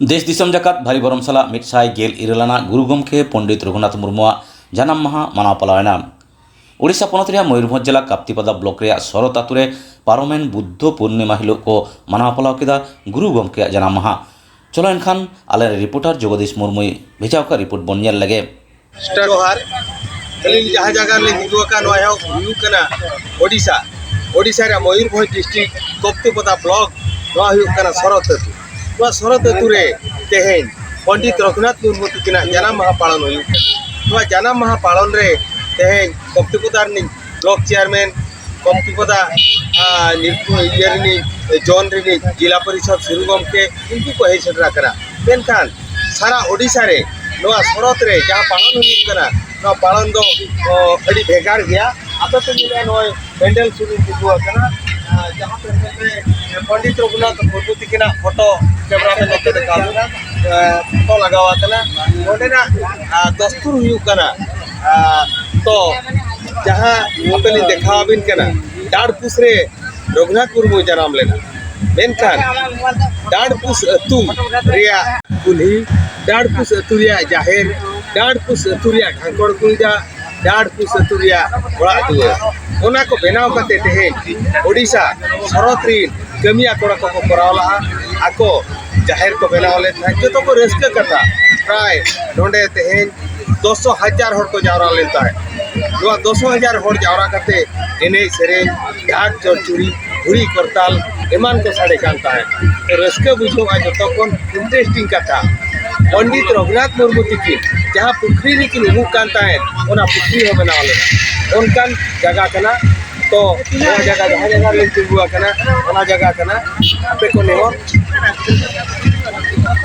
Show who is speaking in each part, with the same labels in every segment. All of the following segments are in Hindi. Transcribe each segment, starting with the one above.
Speaker 1: देश दिसम जाकात भारी बरम साला मिटसाई गेल इरेलाना गुरु गमके पंडित रघुनाथ मुर्मुआ जानाम माहा मानाव पालायना। ओडिशा पनत रे मयूरभंज जिला काप्तिपादा ब्लॉक रे शरत आतुरे पारमेन बुद्ध पूर्णिमा हिलोग को मानाव पालाव केदा गुरु गमके जानाम माहा। चलो एनखान आले रिपोर्टर जगदीश मुर्मुई भेजाव का रिपोर्ट बन नेल लगे।
Speaker 2: जोहार अलिंग जहाँ जगह ले हिजुआ का नया हुयू कना ओडिशा ओडिशा रे मयूरभंज डिस्ट्रिक्ट काप्तिपादा ब्लॉक नया हुयू कना शरत आतु नया शरत आतु रे तेहेन पंडित रघुनाथ मुर्मू तिना जानाम माहा पालन हुयू नया जानाम माहा पालन रे तेहेन काप्तिपादा नि ब्लॉक चेयरमैन काप्तिपादा निर्पुनी जोन रे जिला परिषद सिरु गमके इनको को हे सेटरा करा मेनखान सारा ओडिशा रे नया शरत रे जहाँ पालन हुयू कना ना पालन दो अड़ी भेगार गया आता तो मिला नय पेंडल शुरू हुआ कना जहाँ पे पंडित रघुनाथ मुर्मू तिना फोटो कैमरा में नते देखा फोटो लगावा कना ओडे ना दस्तूर हुयू कना तो जहाँ अपने देखा बिन कना डाड़पुस रे रघुनाथ मुर्मू जन्म लेना मेनखान डाड़पुस अतु रिया कुल्ही डाड़पुस अतु रिया जाहेर डाड़पुस अतु रिया ढांकड़ कुंजा डाड़पुस अतु रिया ओड़ा दुआर ओना को बेनाव कते तेहेन ओडिशा शरत रिन कमिया कोड़ा को कराव लहा आको जाहेर को बेनाव ले जो को रस्का कथा प्राय नोंडे तेहेन 200,000 हर को जावरा लेता है 200,000 हर जावरा करते एने सेरेन घाट चौचुरी घुड़ी करताल एमान को साड़े कांता है तो रस्का बुझोगा जो तक इंटरेस्टिंग कथा पंडित रघुनाथ मुर्मू तिकिन जहाँ पुखरी रिकिन उमुक कांता है ओना पुखरी हो बनाव लेना उनकान जगह कना तो ओना जगह जहाँ जगह ले चुगुआ कना ओना जगह कना पे को नेहो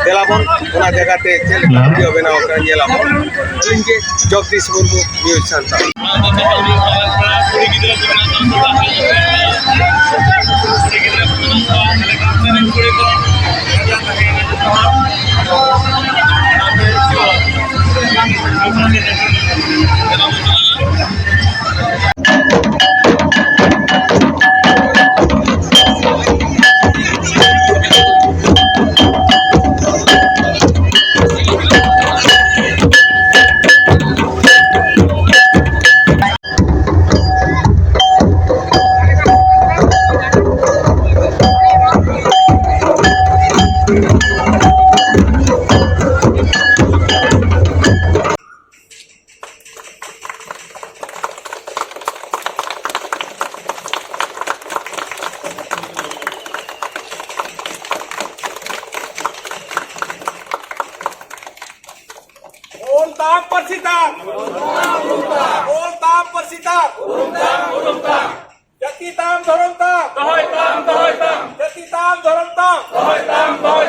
Speaker 2: देलाबन ओना जगह ते चल वीडियो बनाव कर जेलाबन लिंगे Jagdish Murmu news centre
Speaker 3: Ultang persitang, ultang persitang, jati tam dorong tam, tohoi tam, jati tam dorong tam, tohoi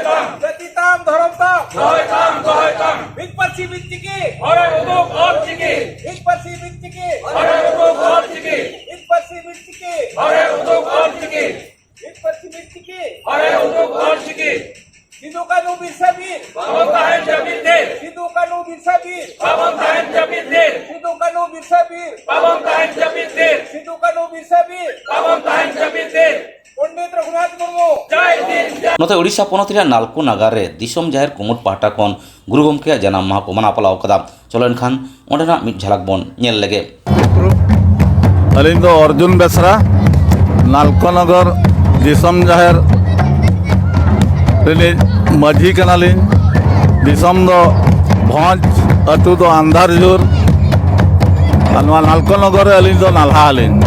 Speaker 3: tam, jati tam dorong tam, tohoi tam, big persi big chiki, ore uduk or chiki, big persi big chiki, ore uduk or chiki, big persi big chiki, ore uduk or chiki, big persi big chiki, ore uduk or chiki. Sidu Kanu Birsabir, Babang Tahan Jabir, Sidu Kanu Birsabir, Babang Tahan Jabir, Sidu Kanu Birsabir, Babang Tahan Jabir, Sidu Kanu Birsabir, Babang Tahan Jabir, Pandit Raghunath Murmu जय हिंद।
Speaker 1: नोते ओडिशा पनत रे नालको नागार रे दिसम जाहेर कुमुट पाहटा खन गुरु गमके जानाम माहा को मानाव पालाव कदा। चलो एनखान ओंडेना मिद झलक बन नेल लगे।
Speaker 4: अलिंग दो अर्जुन बेसरा नालको नगर दिसम जाहेर माझी कनालिन दिसम दो भंज अतु दो अंधारजुर नालको नगर अलिन दो नाल्हा अलिन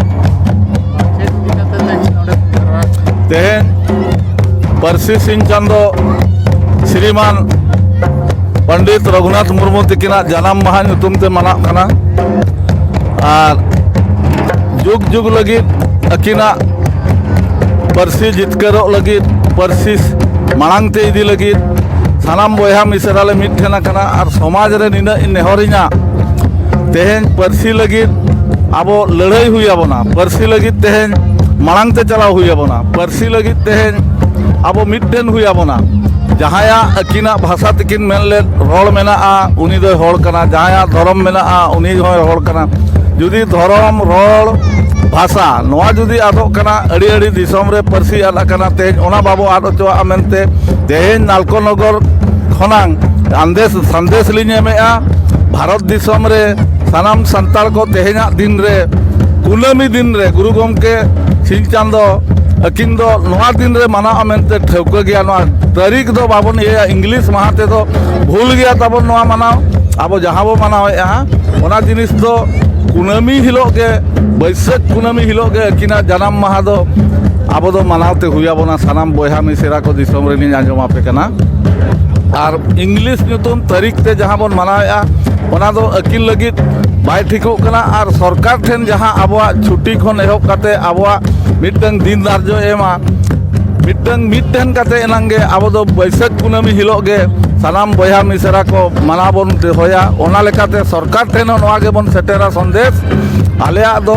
Speaker 4: तेहेन परसी सिंह चंदो श्रीमान पंडित रघुनाथ मुर्मू तिकिना जानाम माहा नुतुम ते मना कना और जुग जुग लगी अकिना परसी जितकरो लगी परसी मांग ते इदी लगी सानाम बया मिसराले मिठेना कना और समाज रे निना नेहरिना तेहेन परसी लगी अब लड़ाई हुई आबोना परसी लगी तेहेन मांग ते चलाव हुई आबोना परसी लगी तेहेन अब मिठेन हुई आबोना जहाया अकिना भाषा तकिन मेनले रोल मेना उनी दो होड़ कना जहाया धर्म मेना उनी होय होड़ कना जुदी धर्म रोल भाषा नोआ जुदी आदोग कना अड़ी अड़ी दिसोम रे पार्सी आद कना तेज ओना बाबो आद ओचोआ मेनते तेज नालकोनगर खनांग आंदेश संदेश लिंग एमेआ भारत दिसोम रे सानाम संताल को तेहेना दिन रे कुनामी दिन रे गुरु गोमके सिंह चांदो अकिन दो नोआ दिन रे मनाओ मेनते ठेवका गया नोआ तारीख दो बाबन ये इंग्लिश महाते दो भूल गया तबन नोआ मनाओ अब जहाँ बो मनाओ यहाँ ओना जिनिस दो कुनामी हिलोग के बैसाख कुनामी हिलोग के अकिना जन्म माहा दो अब दो मनावते हुआ बोना सानाम बोहा मिसेरा को दिसोम रे नि आंजम आपे कना और इंग्लिश नुतुम तारीख ते जहाँ बन मनाया ओना दो अकिन लगित बाय ठिकोग कना और सरकार ठेन जहाँ आबोआ छुट्टी खन एहब काते आबोआ मिटंग दिन दार्जो एमा मिटंग मिटन काते एनांगे आबो दो बैसाख कुनामी हिलोग गे सानाम बोहा मिसेरा को मना बन होया ओना लेकाते सरकार ठेन नोआ गे बन सेटेरा संदेश आलेया दो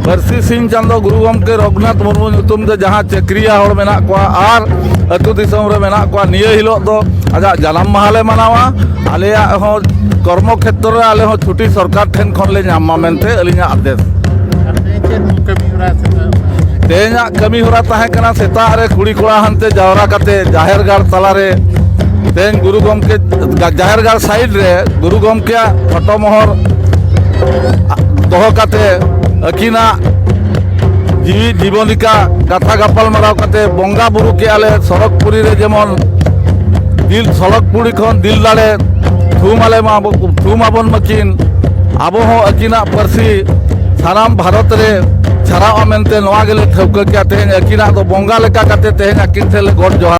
Speaker 4: पार्सी सिंह चांदो गुरु गोमके रघुनाथ मुर्मू नुतुम दे जहाँ चक्रिया हड़ मेना कोआ और अतु दिसोम रे मेना कोआ निये हिलोग दो आजा जन्म माहाले मनावा आलेया हो कर्म क्षेत्र रे आले हो छुट्टी सरकार ठेन खन ले नामा मेनते अलिया आदेश तेना कमी होरा ताहे कना सेता रे कुड़ी कोड़ा हनते जावरा काते जाहेर गाड़ तला रे तेन गुरु गोमके जाहेर गाड़ साइड रे गुरु गोमके फोटो मोहर दोहो काते अकिना जीवी जीवनिका कथा गपाल माराव काते बंगा बुरु के आले सड़कपुरी रे जेमन दिल सड़कपुरी खन दिल दाड़े थूम आबन मकिन आबो हो अकिना पार्सी सानाम भारत रे छाड़ाओ मेनते नोआ गेले ठेवका के तेहेन अकिना दो बंगा लेका काते तेहेन अकिन ठेले गड जोहार